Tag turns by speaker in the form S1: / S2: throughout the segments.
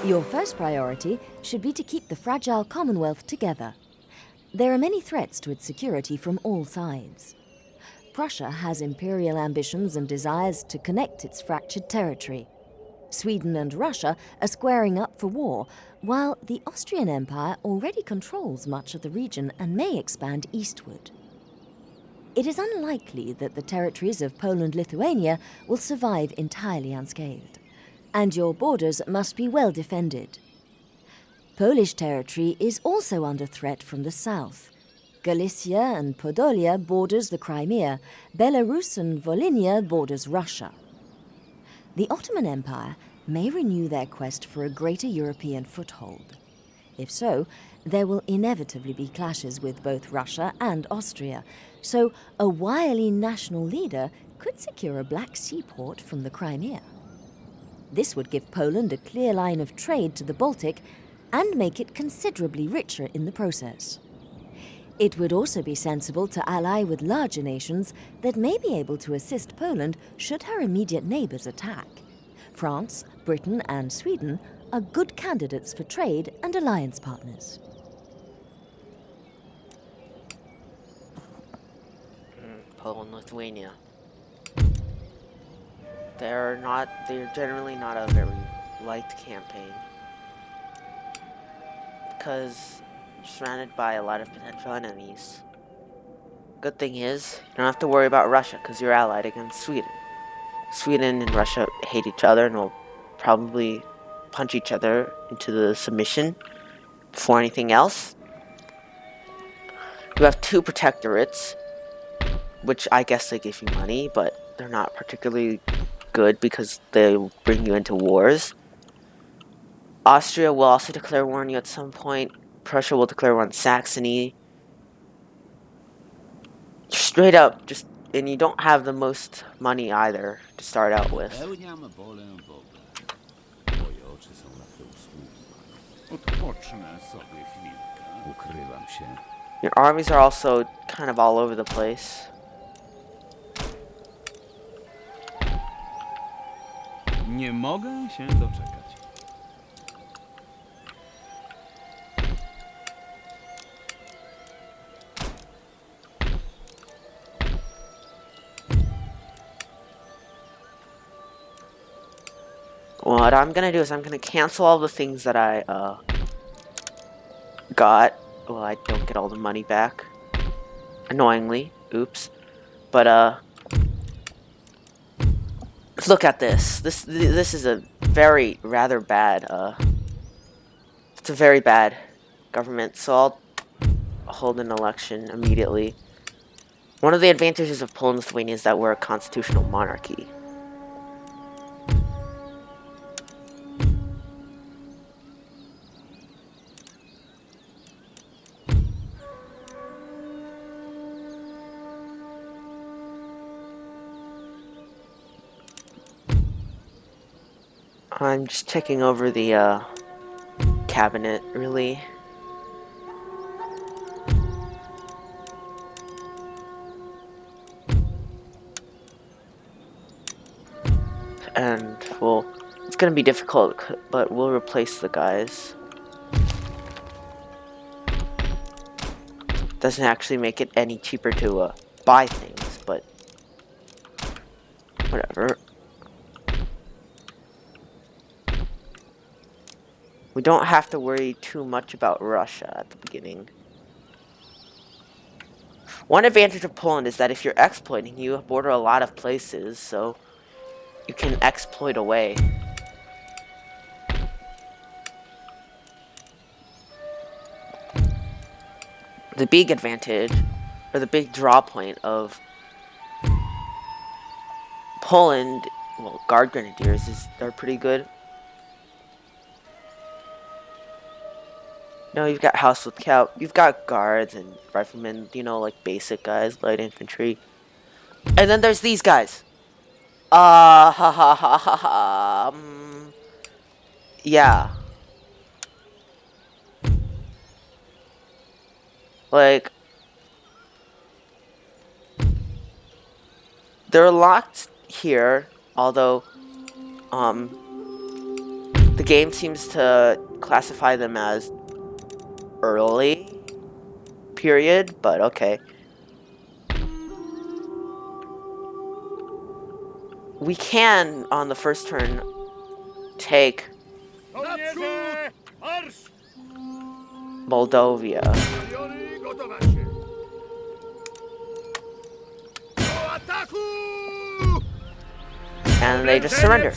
S1: Your first priority should be to keep the fragile Commonwealth together. There are many threats to its security from all sides. Prussia has imperial ambitions and desires to connect its fractured territory. Sweden and Russia are squaring up for war, while the Austrian Empire already controls much of the region and may expand eastward. It is unlikely that the territories of Poland-Lithuania will survive entirely unscathed, and your borders must be well defended. Polish territory is also under threat from the south. Galicia and Podolia borders the Crimea, Belarus and Volhynia borders Russia. The Ottoman Empire may renew their quest for a greater European foothold. If so, there will inevitably be clashes with both Russia and Austria, so a wily national leader could secure a Black Sea port from the Crimea. This would give Poland a clear line of trade to the Baltic and make it considerably richer in the process. It would also be sensible to ally with larger nations that may be able to assist Poland should her immediate neighbors attack. France, Britain, and Sweden are good candidates for trade and alliance partners.
S2: Poland-Lithuania. They're generally not a very liked campaign, because you're surrounded by a lot of potential enemies. Good thing is, you don't have to worry about Russia, because you're allied against Sweden. Sweden and Russia hate each other and will probably punch each other into the submission before anything else. You have 2 protectorates, which I guess they give you money, but they're not particularly good because they bring you into wars. Austria will also declare war on you at some point. Prussia will declare war on Saxony. Straight up, and you don't have the most money either to start out with. Your armies are also kind of all over the place.
S3: Nie mogę się doczekać.
S2: What I'm gonna do is I'm gonna cancel all the things that I got. Well, I don't get all the money back, annoyingly. Oops. But let's look at this. This is a rather bad it's a very bad government. So I'll hold an election immediately. One of the advantages of Poland-Lithuania is that we're a constitutional monarchy. I'm just checking over the cabinet, really. And, well, it's gonna be difficult, but we'll replace the guys. Doesn't actually make it any cheaper to buy things, but whatever. We don't have to worry too much about Russia at the beginning. One advantage of Poland is that if you're exploiting, you border a lot of places, so you can exploit away. The big advantage, or the big draw point of Poland, well, Guard Grenadiers, they're pretty good. No, you've got House with Cow. You've got guards and riflemen, you know, like basic guys, light infantry. And then there's these guys. Ha ha ha ha ha. Yeah. Like, they're locked here, although, The game seems to classify them as early period, but okay. We can, on the first turn, take Moldovia. And they just surrender.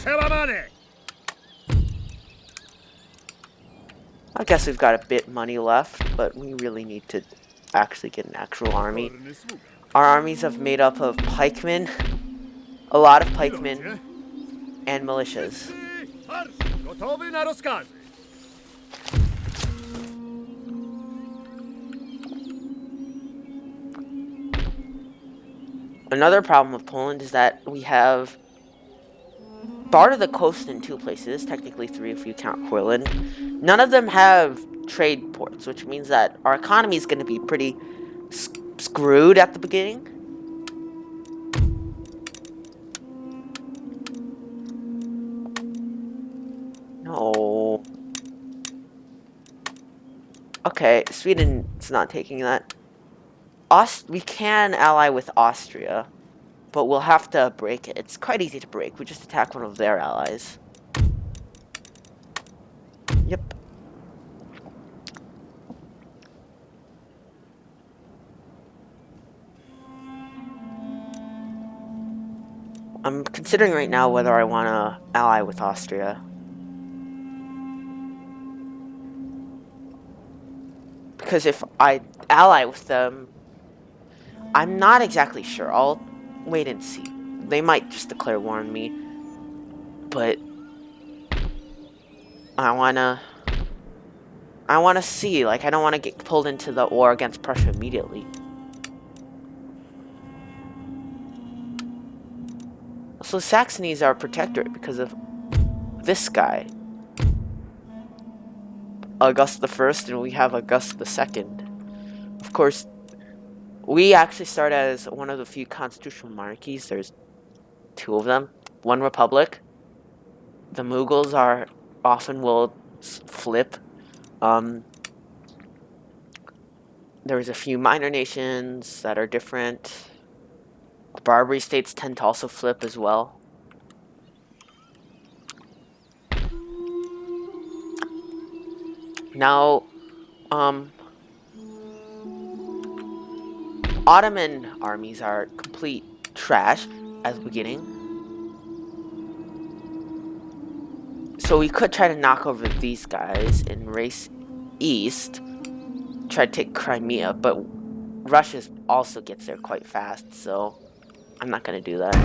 S2: I guess we've got a bit money left, but we really need to actually get an actual army. Our armies are made up of pikemen, a lot of pikemen, and militias. Another problem with Poland is that we have barred the coast in 2 places, technically 3 if you count Poland. None of them have trade ports, which means that our economy is going to be pretty screwed at the beginning. No. Okay, Sweden's not taking that. We can ally with Austria, but we'll have to break it. It's quite easy to break. We just attack one of their allies. Yep. I'm considering right now whether I want to ally with Austria. Because if I ally with them, I'm not exactly sure. I'll wait and see. They might just declare war on me. But I wanna see. Like, I don't want to get pulled into the war against Prussia immediately. So Saxony is our protectorate because of this guy. August the 1st, and we have August the 2nd. Of course, we actually start as one of the few constitutional monarchies. There's 2 of them. 1 republic. The Mughals are often will flip. There's a few minor nations that are different. Barbary states tend to also flip as well. Now, Ottoman armies are complete trash at the beginning. So we could try to knock over these guys and race east, try to take Crimea, but Russia also gets there quite fast, so I'm not going to do that.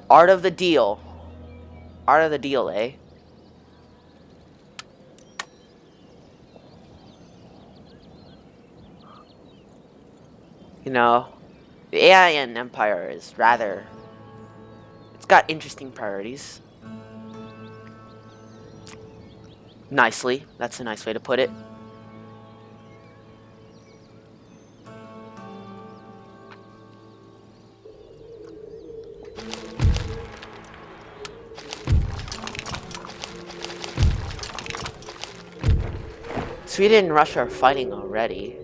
S2: Art of the deal. Art of the deal, eh? You know, the AIN Empire is rather... It's got interesting priorities. Nicely. That's a nice way to put it. Sweden and Russia are fighting already.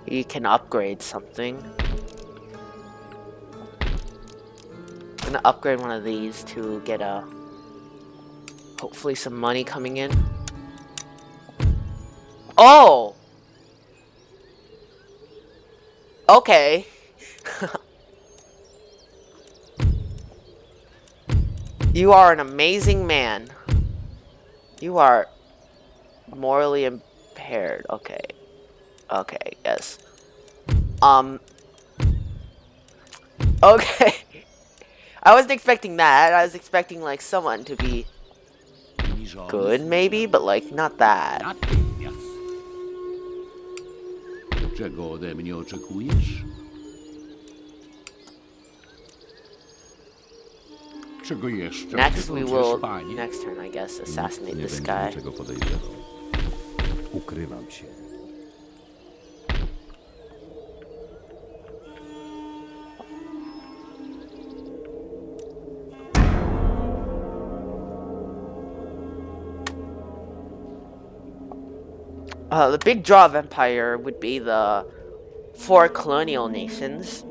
S2: You can upgrade something. I'm gonna upgrade one of these to get hopefully some money coming in. Oh! Okay. You are an amazing man. You are morally impaired. Okay. Okay, yes. Okay. I wasn't expecting that. I was expecting, like, someone to be good, maybe, but, like, not that.
S4: Czego ode mnie oczekujesz? Czego jeszcze
S2: Next we
S4: oczekujesz,
S2: will,
S4: panie?
S2: next turn I guess,
S5: Nikt
S2: assassinate
S5: nie
S2: this
S5: będzie
S2: guy.
S5: niczego podejrzewał. Ukrywam się.
S2: The big draw of Empire would be the 4 colonial nations.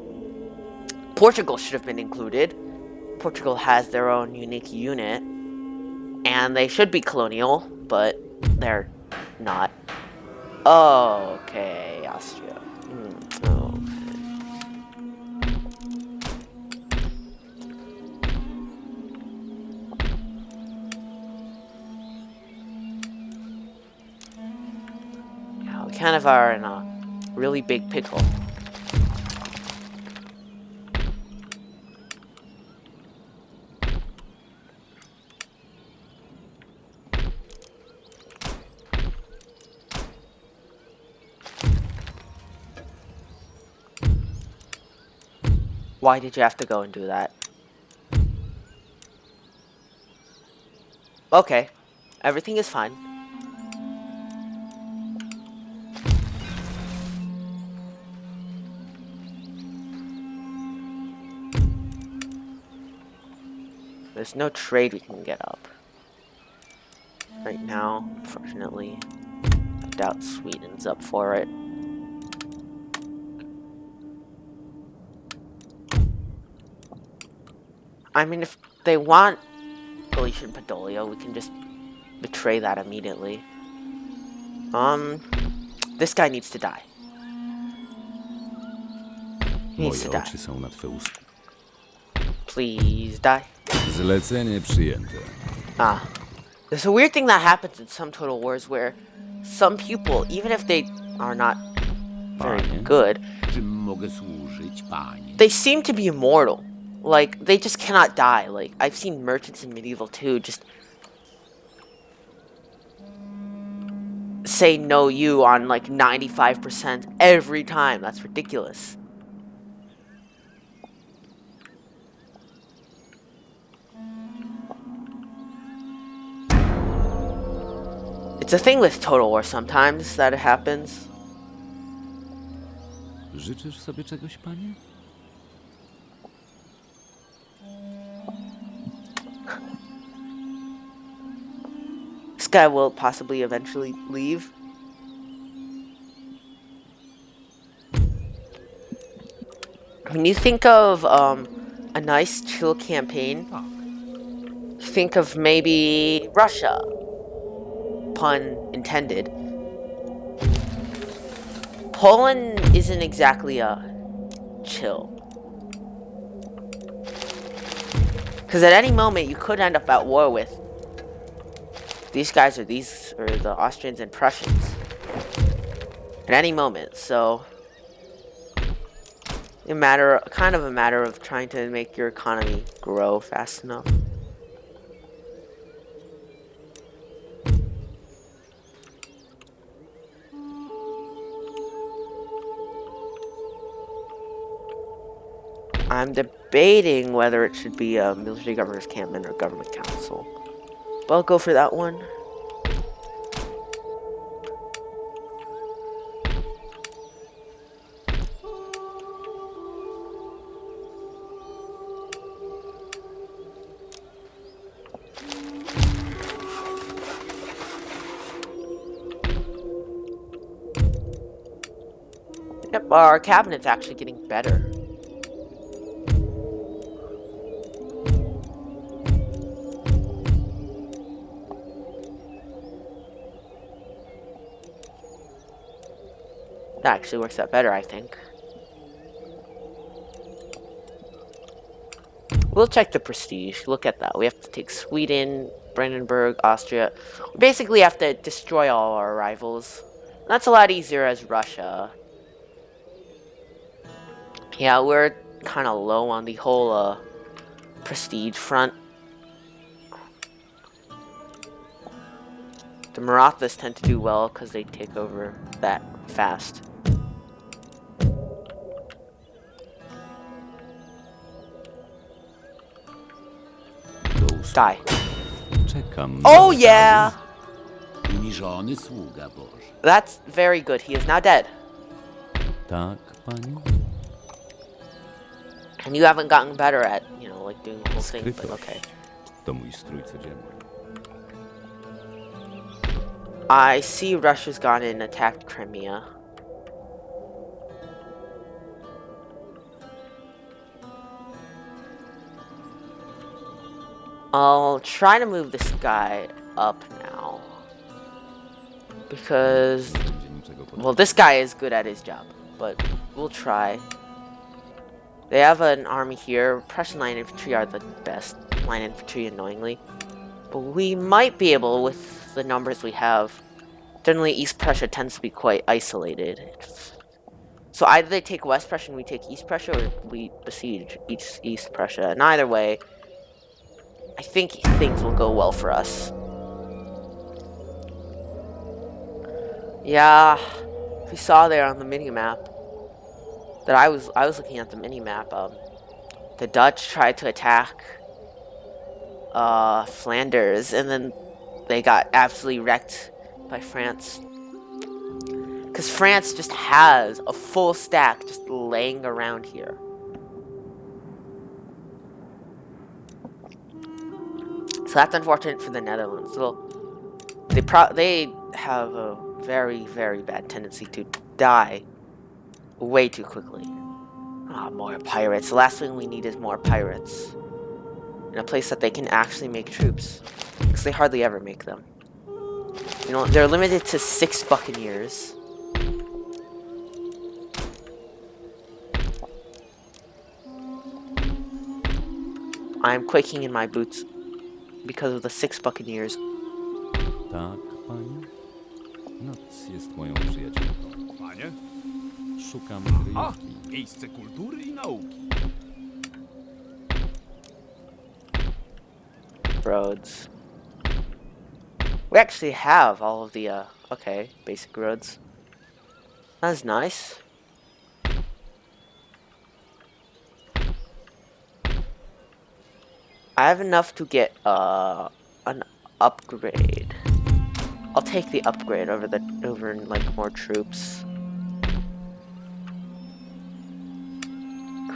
S2: Portugal should have been included. Portugal has their own unique unit, and they should be colonial, but they're not. Oh, okay, Austria. Oh. Yeah, we kind of are in a really big pickle. Why did you have to go and do that? Okay, everything is fine. There's no trade we can get up right now, unfortunately. I doubt Sweden's up for it. I mean, if they want Galicia and Podolia, we can just betray that immediately. This guy needs to die. He needs to
S5: Moje
S2: die.
S5: oczy są na twe usta.
S2: Please die.
S5: Zlecenie przyjęte.
S2: There's a weird thing that happens in some Total Wars where some people, even if they are not very
S4: Panie?
S2: good,
S4: Czym mogę służyć, panie?
S2: they seem to be immortal. Like, they just cannot die. Like, I've seen merchants in Medieval 2 just say no you on like 95% every time. That's ridiculous. It's a thing with Total War sometimes that it happens.
S5: Życzysz sobie czegoś, panie?
S2: This guy will possibly eventually leave. When you think of a nice chill campaign, think of maybe Russia. Pun intended. Poland isn't exactly a chill. Because at any moment you could end up at war with these guys or the Austrians and Prussians. At any moment, so kind of a matter of trying to make your economy grow fast enough. I'm debating whether it should be a military governor's campment or government council. But I'll go for that one. Yep, our cabinet's actually getting better. That actually works out better, I think. We'll check the prestige. Look at that. We have to take Sweden, Brandenburg, Austria. We basically have to destroy all our rivals. That's a lot easier as Russia. Yeah, we're kind of low on the whole prestige front. The Marathas tend to do well because they take over that fast. Die.
S5: Czekam.
S2: Oh yeah!
S4: Uniżony sługa Boży.
S2: That's very good. He is now dead.
S5: Tak, panie?
S2: And you haven't gotten better at, you know, like doing the whole thing, but
S5: Skrytość.
S2: okay.
S5: To mój strój codzienny.
S2: I see Russia's gone and attacked Crimea. I'll try to move this guy up now. Because,
S5: Nie będzie niczego
S2: well, this guy is good at his job, but we'll try. They have an army here. Prussian line infantry are the best line infantry, annoyingly. But we might be able, with the numbers we have. Generally, East Prussia tends to be quite isolated. So either they take West Prussia and we take East Prussia, or we besiege East Prussia. And either way, I think things will go well for us. Yeah, if you saw there on the mini-map, that I was looking at the mini-map, the Dutch tried to attack Flanders, and then they got absolutely wrecked by France. Because France just has a full stack just laying around here. So that's unfortunate for the Netherlands. Well, they have a very, very bad tendency to die way too quickly. Ah, more pirates. The last thing we need is more pirates. In a place that they can actually make troops. Because they hardly ever make them. You know, they're limited to 6 buccaneers. I'm quaking in my boots because of the 6 buccaneers.
S5: Tak, panie? Noc jest moją przyjaciółką.
S3: Panie?
S5: Szukam
S3: A,
S5: kryjówki.
S3: miejsce kultury i nauki.
S2: Roads. We actually have all of the, okay, basic roads. That's nice. I have enough to get, an upgrade. I'll take the upgrade over like more troops.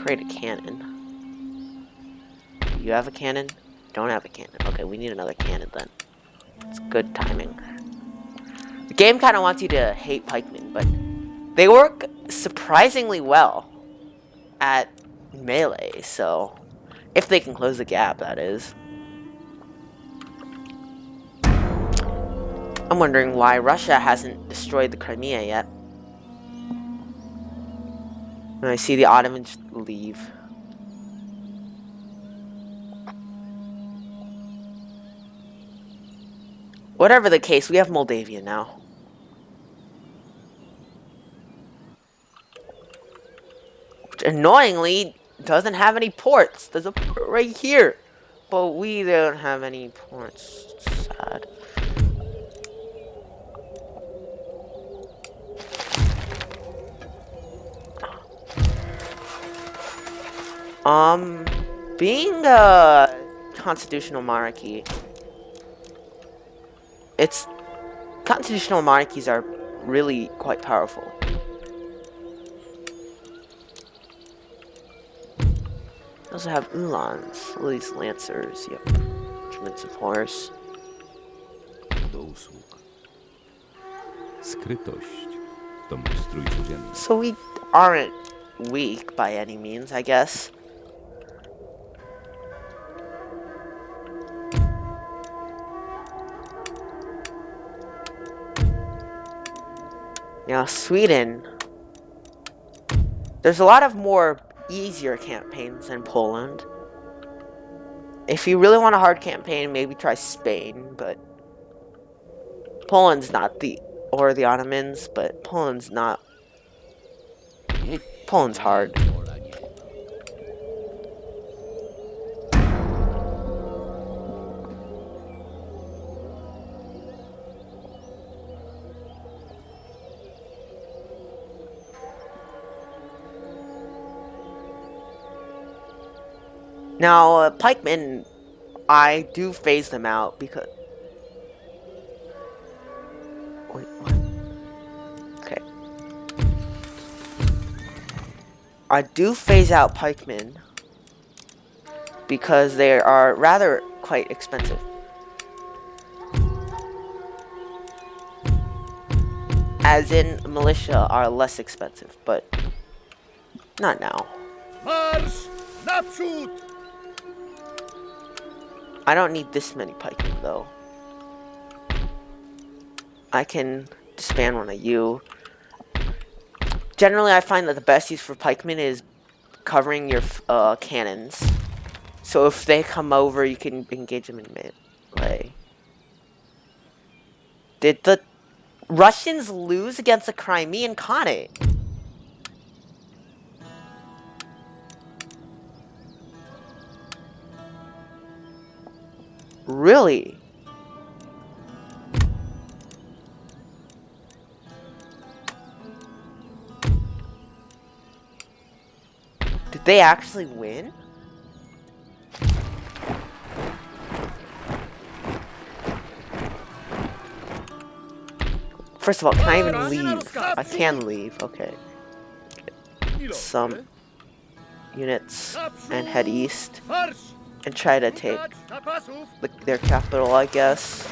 S2: Create a cannon. Do you have a cannon? Don't have a cannon. Okay, we need another cannon then. It's good timing. The game kind of wants you to hate pikemen, but they work surprisingly well at melee, so if they can close the gap, that is. I'm wondering why Russia hasn't destroyed the Crimea yet. And I see the Ottomans leave. Whatever the case, we have Moldavia now. Which annoyingly doesn't have any ports. There's a port right here. But we don't have any ports. It's sad. Being a constitutional monarchy, constitutional monarchies are really quite powerful. We also have Uhlans, all these lancers, yep, regiments of horse.
S5: Do usług. Skrytość to mój strój codzienny.
S2: So we aren't weak by any means, I guess. Now, Sweden, there's a lot of more easier campaigns than Poland. If you really want a hard campaign, maybe try Spain, but Poland's not or the Ottomans, but Poland's hard. Now, pikemen I do phase them out because... Wait, what? Okay. I do phase out pikemen because they are rather quite expensive. As in, militia are less expensive, but not now.
S3: Marsz naprzód!
S2: I don't need this many pikemen, though. I can disband one of you. Generally, I find that the best use for pikemen is covering your cannons. So if they come over, you can engage them in melee. Did the Russians lose against the Crimean Khanate? Really? Did they actually win? First of all, can I even leave? I can leave, okay. Some units and head east and try to take their capital, I guess.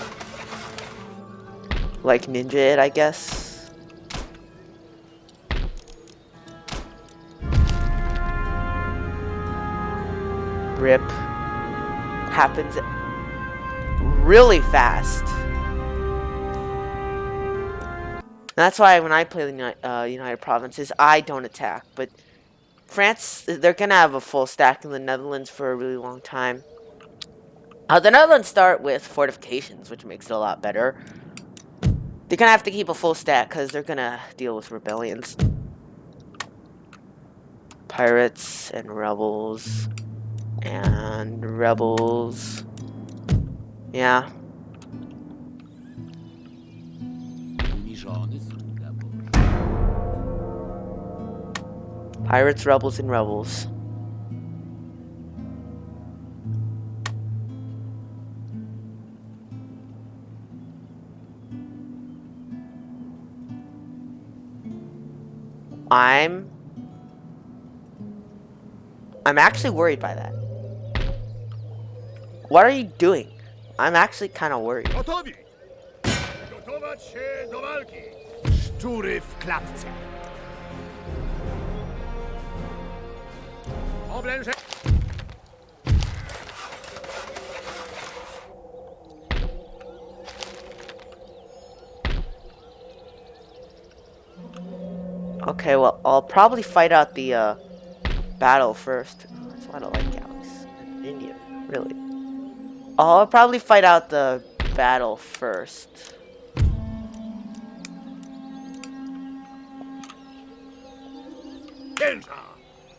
S2: Like Ninja did, I guess. Rip. Happens really fast. That's why when I play the United Provinces, I don't attack. But France, they're going to have a full stack in the Netherlands for a really long time. The Netherlands start with fortifications, which makes it a lot better. They're going to have to keep a full stack because they're going to deal with rebellions. Pirates and rebels. And rebels. Yeah.
S4: Uniżony sługa Boży.
S2: Pirates, rebels, and rebels. I'm actually worried by that. What are you doing? I'm actually kind of worried.
S3: Gotowi! Gotować się do walki! Szczury w klatce! Oblęże...
S2: Okay, well, I'll probably fight out the battle first. That's why I don't like galleys in India, really. I'll probably fight out the battle first.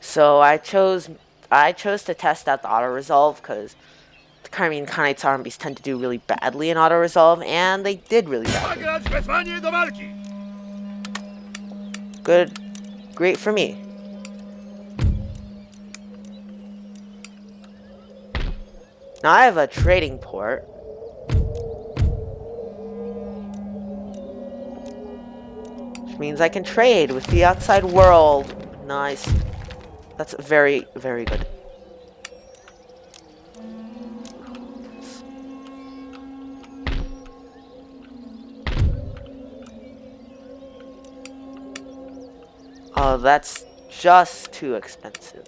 S2: So I chose to test out the auto-resolve because the Crimean Khanate's armies tend to do really badly in auto-resolve, and they did really badly.
S3: Zagrać wezwanie do walki!
S2: Good. Great for me. Now I have a trading port. Which means I can trade with the outside world. Nice. That's very, very good. Oh, that's just too expensive.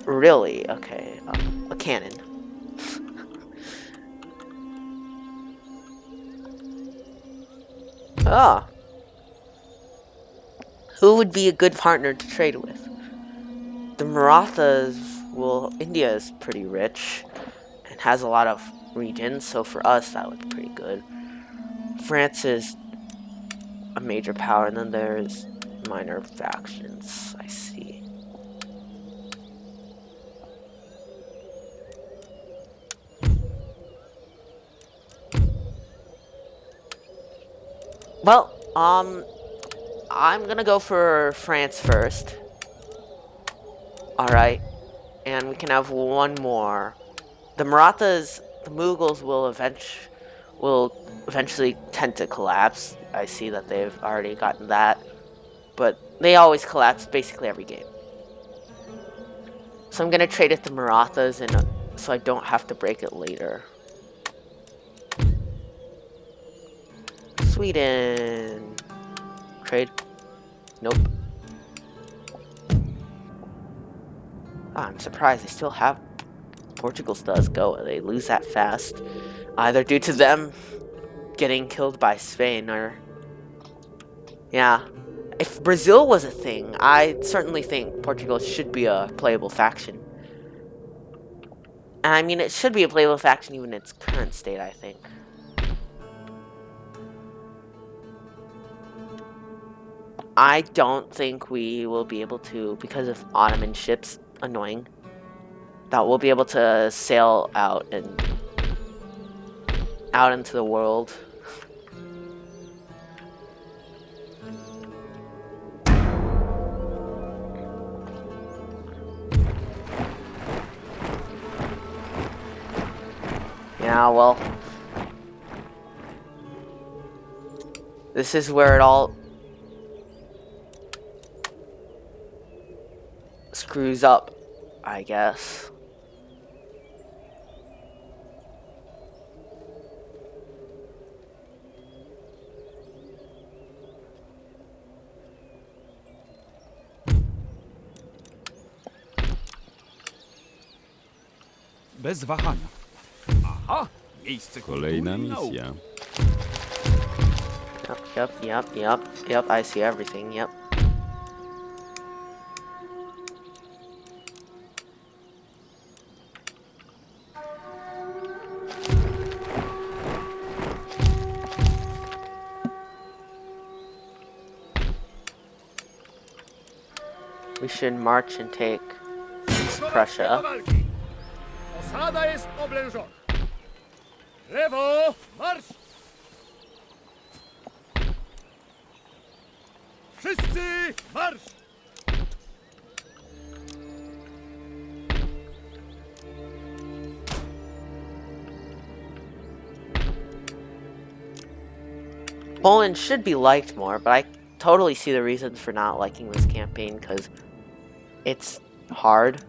S2: Really? Okay. A cannon. Ah. Who would be a good partner to trade with? The Marathas, well, India is pretty rich and has a lot of regions, so for us that would be pretty good. France is a major power, and then there's minor factions. I see. Well, I'm gonna go for France first. Alright. And we can have one more. The Marathas, the Mughals will eventually tend to collapse. I see that they've already gotten that. But they always collapse basically every game. So I'm gonna trade it to Marathas and so I don't have to break it later. Sweden. Trade. Nope. Ah, I'm surprised they still have Portugal's does go. They lose that fast. Either due to them getting killed by Spain or... Yeah. If Brazil was a thing, I certainly think Portugal should be a playable faction. And I mean, it should be a playable faction even in its current state, I think. I don't think we will be able to, because of Ottoman ships, annoying, that we'll be able to sail out and out into the world. Yeah, well, this is where it all screws up, I guess.
S6: Bez wahania. Aha! Miejsce
S5: Kolejna
S6: kultury i nauki.
S5: misja.
S2: Yep, I see everything, yep. We should march and take East Prussia.
S3: Osada jest oblężona. Lewo, marsz! Wszyscy marsz!
S2: Poland should be liked more, but I totally see the reasons for not liking this campaign, because it's hard.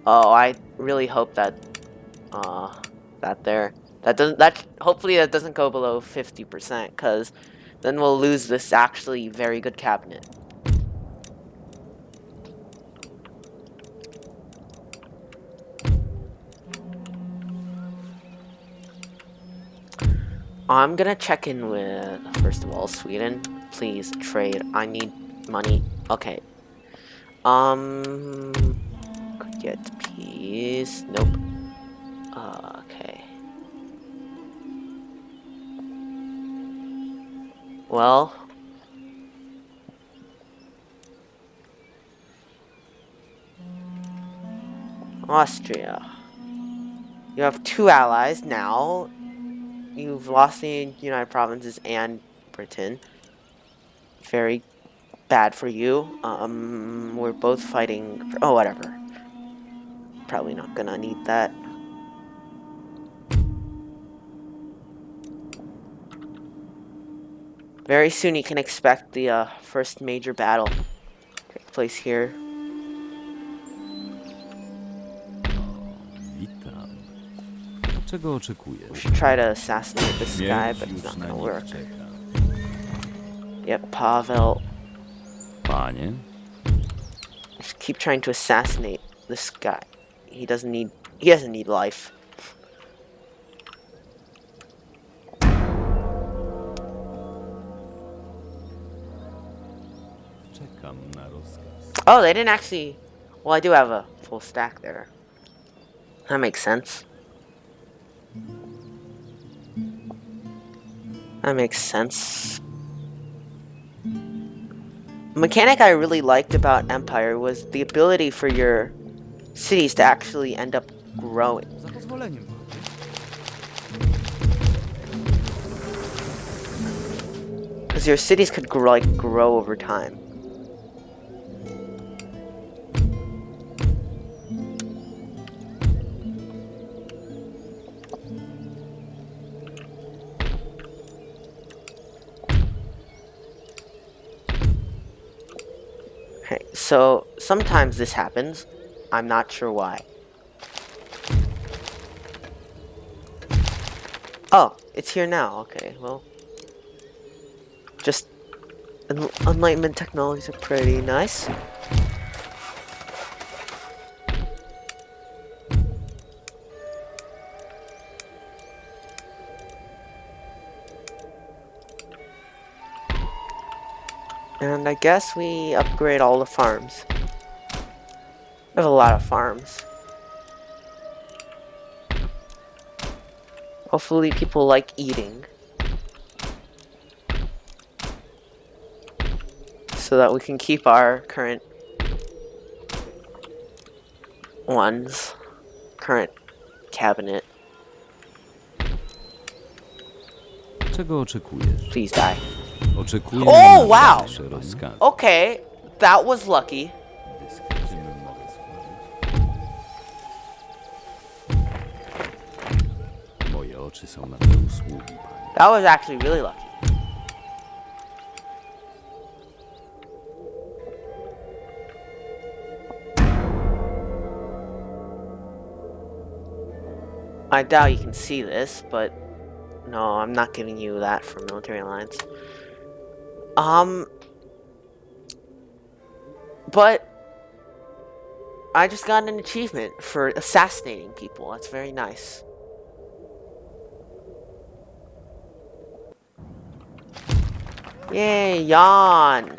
S2: Oh, I really hope that hopefully that doesn't go below 50%, because then we'll lose this actually very good cabinet. I'm gonna check in with, first of all, Sweden. Please trade. I need money. Okay. Could get peace. Nope. Okay. Well. Austria. You have 2 allies now. You've lost the United Provinces and Britain. Very bad for you. We're both fighting for, oh, whatever. Probably not gonna need that. Very soon you can expect the first major battle to take place here.
S5: Witam. Czego oczekujesz?
S2: We should try to assassinate this guy,
S5: Śmierć
S2: but it's
S5: już
S2: not
S5: na
S2: gonna
S5: nich
S2: work.
S5: czeka.
S2: Yep, Pavel.
S5: Panie?
S2: Just keep trying to assassinate this guy. He doesn't need life.
S5: Czekam na rozkaz.
S2: Oh, they didn't actually... Well, I do have a full stack there. That makes sense. That makes sense. The mechanic I really liked about Empire was the ability for your cities to actually end up growing.
S6: Za pozwoleniem.
S2: Because your cities could grow over time. So sometimes this happens. I'm not sure why. Oh, it's here now. Okay, well. Just Enlightenment technologies are pretty nice. And I guess we upgrade all the farms. We have a lot of farms. Hopefully people like eating. So that we can keep our current ones. Current cabinet.
S5: Czego oczekujesz?
S2: Please die.
S5: Oczekuję
S2: Oh,
S5: na
S2: wow!
S5: wasze rozkazy.
S2: Okay, that was lucky.
S5: Czym mogę służyć? Moje oczy są na te usługi, panie.
S2: That was actually really lucky. I doubt you can see this, but no, I'm not giving you that for military alliance. But I just got an achievement for assassinating people. That's very nice. Yay, Jan!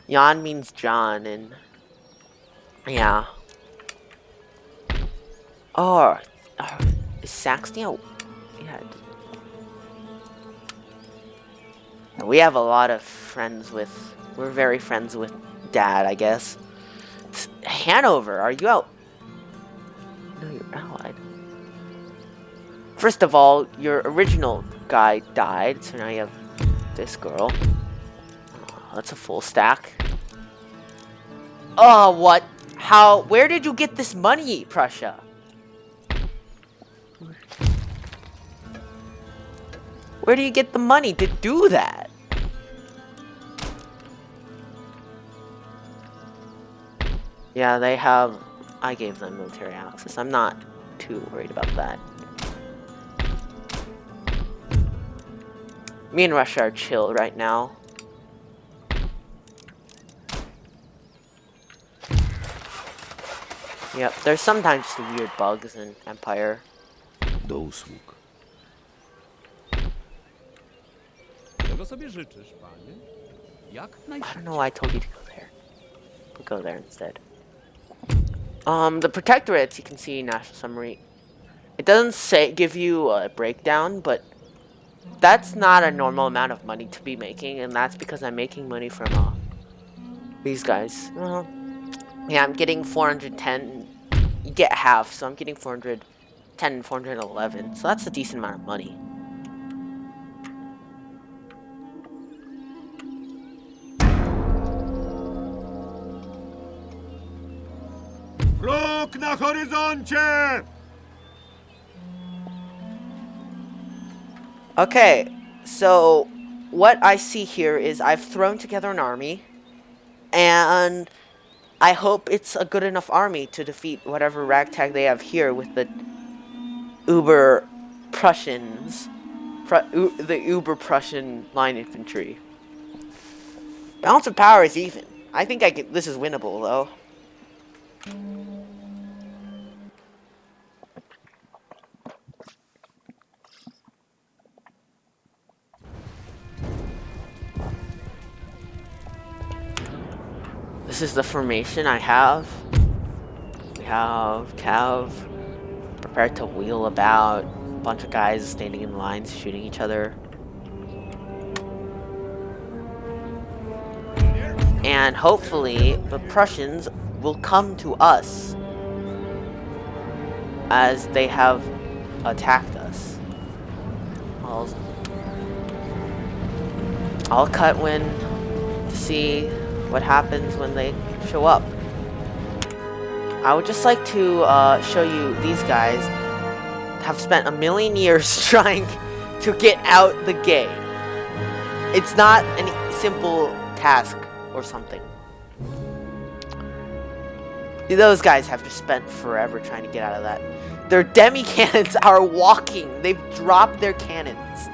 S2: Jan means John, and yeah. Oh, is Saxony? Yeah. We have a lot of friends with. We're very friends with Dad, I guess. Hanover, are you out? No, you're allied. First of all, your original guy died, so now you have this girl. Oh, that's a full stack. Oh, what? How? Where did you get this money, Prussia? Where do you get the money to do that? Yeah, they have... I gave them military access. I'm not too worried about that. Me and Russia are chill right now. Yep, there's sometimes weird bugs in Empire.
S5: Do usług.
S6: Czego sobie życzysz, panie? Jak
S2: I don't
S6: najszybciej.
S2: know why I told you to go there. We'll go there instead. The protectorates you can see in National Summary. It doesn't say give you a breakdown, but that's not a normal amount of money to be making, and that's because I'm making money from these guys. Yeah, I'm getting 410. You get half, so I'm getting 410 and 411. So that's a decent amount of money.
S3: Wróg na horyzoncie!
S2: Okay, so what I see here is I've thrown together an army, and I hope it's a good enough army to defeat whatever ragtag they have here with the Uber Prussians, the Uber Prussian line infantry. Balance of power is even. I think this is winnable though. This is the formation I have. We have Cav prepared to wheel about. A bunch of guys standing in lines shooting each other. And hopefully the Prussians will come to us as they have attacked us. I'll cut when to see what happens when they show up. I would just like to show you these guys have spent 1,000,000 years trying to get out the game. It's not any simple task or something. Those guys have just spent forever trying to get out of that. Their demi-cannons are walking. They've dropped their cannons.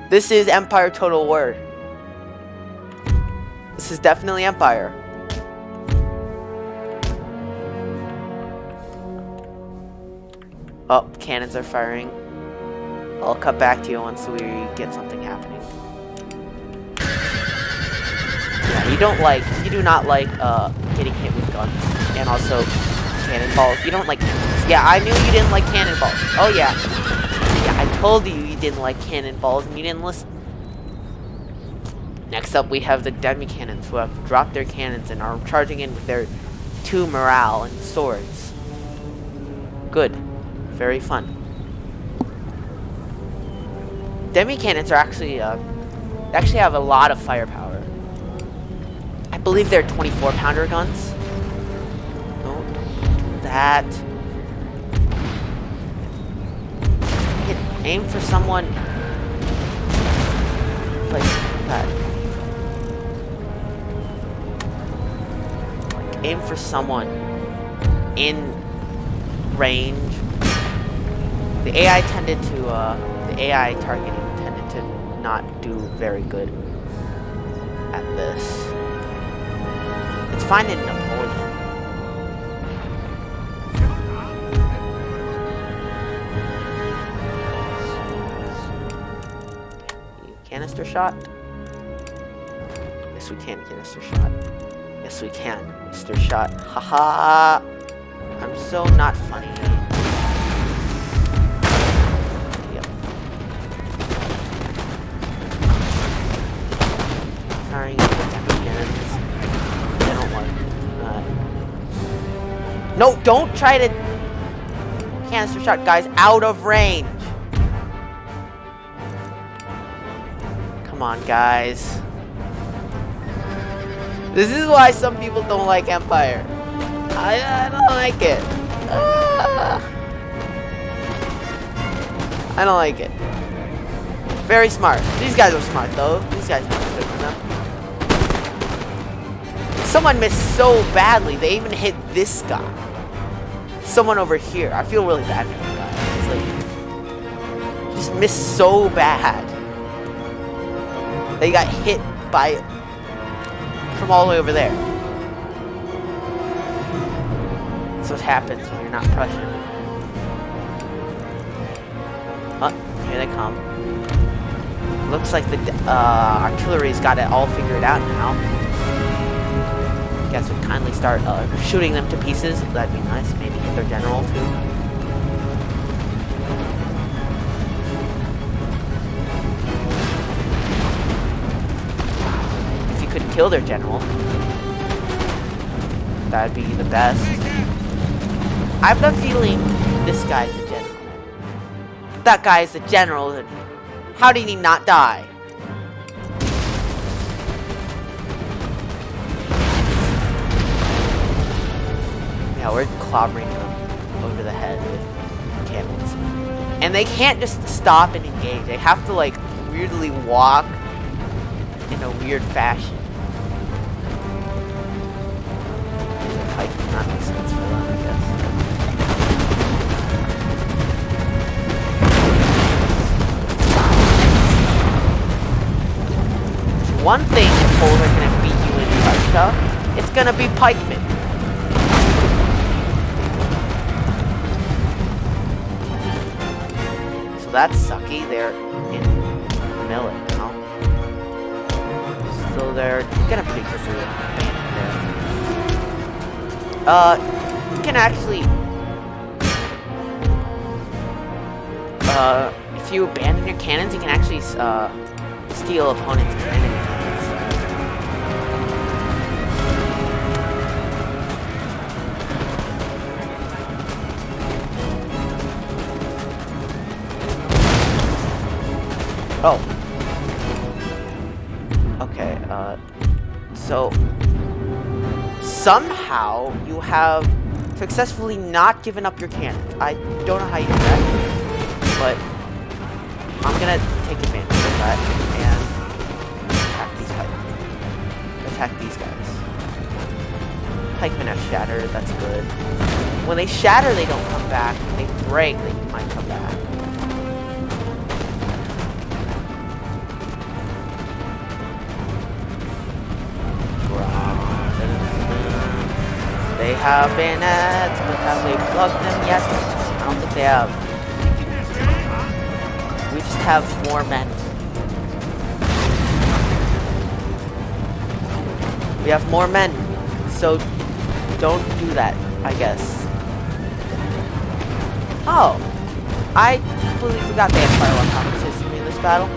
S2: This is Empire Total War. This is definitely Empire. Oh, cannons are firing. I'll cut back to you once we get something happening. Yeah, you do not like getting hit with guns and also cannonballs. You don't like cannons. Yeah, I knew you didn't like cannonballs. Oh yeah. Yeah, I told you you didn't like cannonballs and you didn't listen. Next up, we have the demi-cannons who have dropped their cannons and are charging in with their 2 morale and swords. Good. Very fun. Demi-cannons are actually have a lot of firepower. I believe they're 24-pounder guns. No, that. Aim for someone like that. Like, aim for someone in range. The AI targeting tended to not do very good at this. It's fine in Napoleon. Canister shot? Yes, we can. Canister shot. Yes, we can. Canister shot. Haha! I'm so not funny. Yep. Firing cannons. I don't want that. No, don't try to canister shot guys out of range. Come on, guys. This is why some people don't like Empire. I don't like it. I don't like it. Very smart. These guys are smart, though. These guys understood enough. Someone missed so badly, they even hit this guy. Someone over here. I feel really bad for this guy. It's like, just missed so bad. They got hit by from all the way over there. That's what happens when you're not Prussian. Oh, here they come. Looks like the artillery's got it all figured out now. Guess would kindly start shooting them to pieces. That'd be nice. Maybe hit their general too. Could kill their general. That'd be the best. I have the feeling this guy's the general. That guy is the general. And how did he not die? Yeah, we're clobbering them over the head with cannons. And they can't just stop and engage. They have to like weirdly walk in a weird fashion. Like, that makes sense for them, I guess. One thing if Poles are gonna beat you in Russia, it's gonna be pikemen. So that's sucky. They're in melee now. So they're gonna pretty quickly abandon there. You can actually, if you abandon your cannons, you can actually, steal opponents' enemy cannons. Oh. Okay, so somehow you have successfully not given up your cannons. I don't know how you do that, but I'm gonna take advantage of that and attack these guys. pikemen have shattered. That's good. When they shatter, they don't come back. When they break, they might come back. They have bayonets, but have they plugged them yet? I don't think they have. We just have more men. We have more men, so don't do that, I guess. Oh, I completely forgot they had firewall competition in this battle.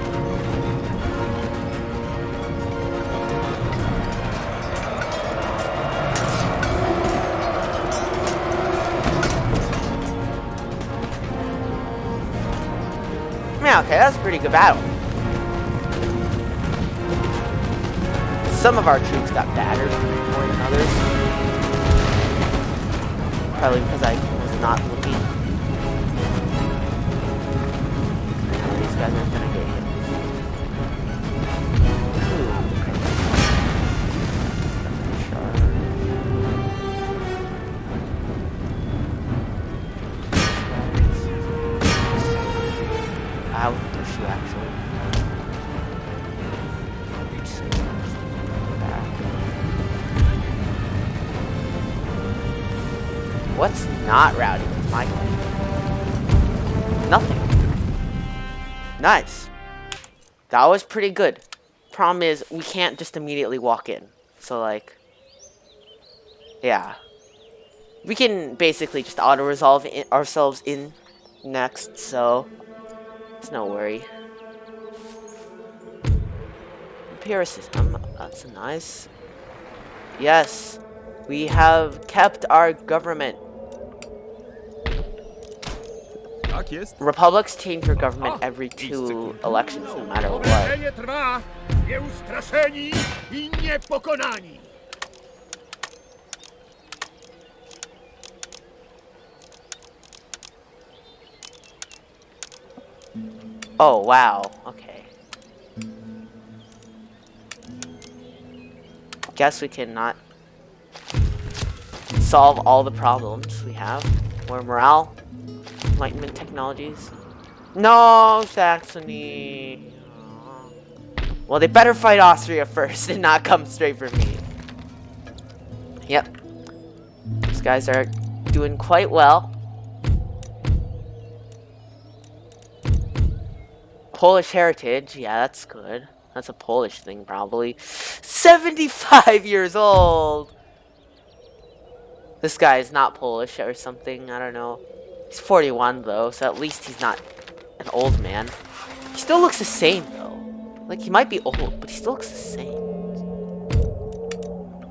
S2: Yeah, okay, that's a pretty good battle. Some of our troops got battered more than others. Probably because I was not looking. Some of these guys are gonna get hit. I would push you actually. What's not routing is my question. Nothing. Nice. That was pretty good. Problem is, we can't just immediately walk in. So, like, yeah. We can basically just auto-resolve ourselves in next, so it's no worry. Empiricism, that's nice. Yes, we have kept our government.
S6: Tak jest.
S2: Republics change their government every 2 elections, no matter what.
S3: Powiedzenie trwa, nieustraszeni i niepokonani.
S2: Oh, wow, okay. Guess we cannot solve all the problems we have. More morale, enlightenment technologies. No, Saxony. Well, they better fight Austria first and not come straight for me. Yep. These guys are doing quite well. Polish heritage, yeah, that's good. That's a Polish thing, probably. 75 years old! This guy is not Polish or something, I don't know. He's 41, though, so at least he's not an old man. He still looks the same, though. Like, he might be old, but he still looks the same.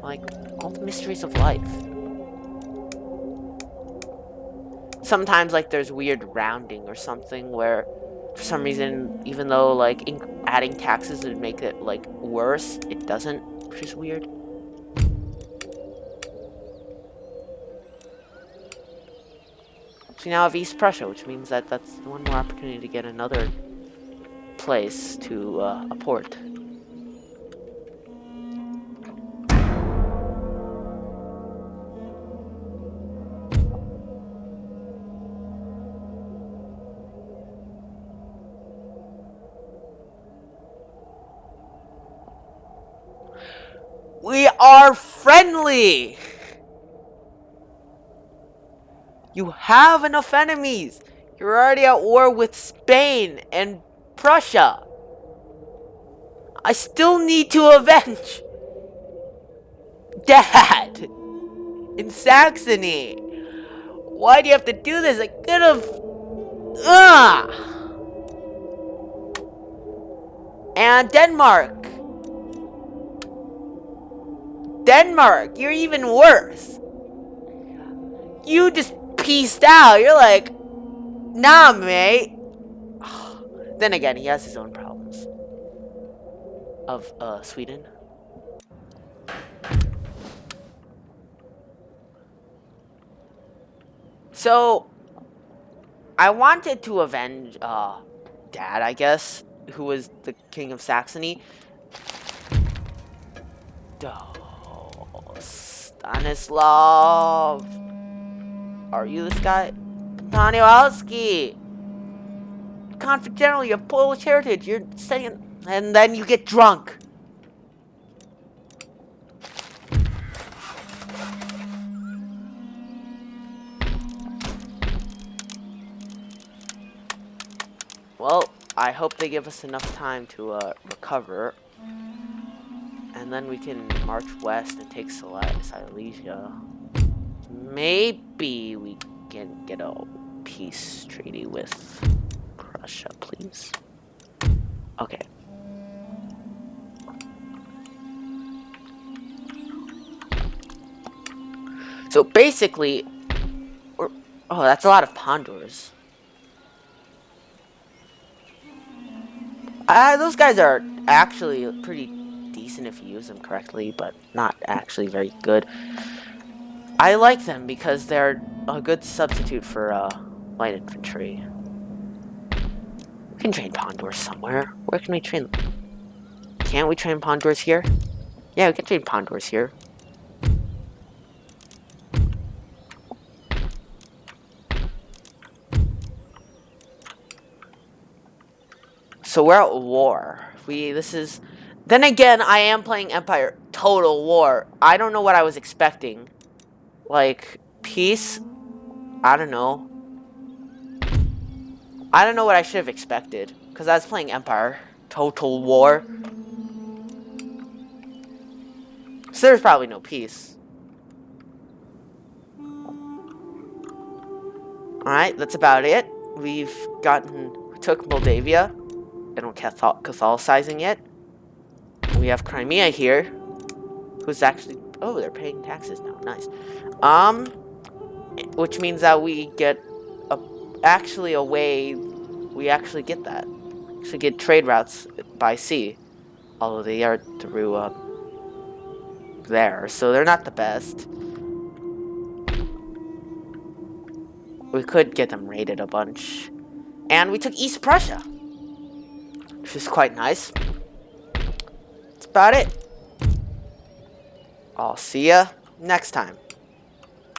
S2: Like, all the mysteries of life. Sometimes, like, there's weird rounding or something where, for some reason, even though, like, adding taxes would make it, like, worse, it doesn't, which is weird. So now have East Prussia, which means that that's one more opportunity to get another place to a port. We are friendly! You have enough enemies! You're already at war with Spain and Prussia! I still need to avenge Dad in Saxony! Why do you have to do this? I could have... And Denmark! Denmark, you're even worse. You just pieced out. You're like, nah, mate. Then again, he has his own problems. Of Sweden. So, I wanted to avenge Dad, I guess, who was the king of Saxony. Stanislav. Are you this guy? Paniowski. Conflict General, you have Polish heritage. You're saying... And then you get drunk. Well, I hope they give us enough time to recover. And then we can march west and take Silesia. Maybe we can get a peace treaty with Prussia, please. Okay. So basically, oh, that's a lot of Pandors. Those guys are actually pretty decent if you use them correctly, but not actually very good. I like them because they're a good substitute for light infantry. We can train Pandors somewhere. Where can we train them? Can't we train Pandors here? Yeah, we can train Pandors here. So we're at war. Then again, I am playing Empire Total War. I don't know what I was expecting. Like, peace? I don't know. I don't know what I should have expected. Because I was playing Empire Total War. So there's probably no peace. Alright, that's about it. We took Moldavia. And we're Catholicizing it. We have Crimea here. Who's actually... Oh, they're paying taxes now. Nice. Which means that we get actually a way... We actually get that. We should get trade routes by sea. Although they are through there. So they're not the best. We could get them raided a bunch. And we took East Prussia. Which is quite nice. That's about it. I'll see ya next time.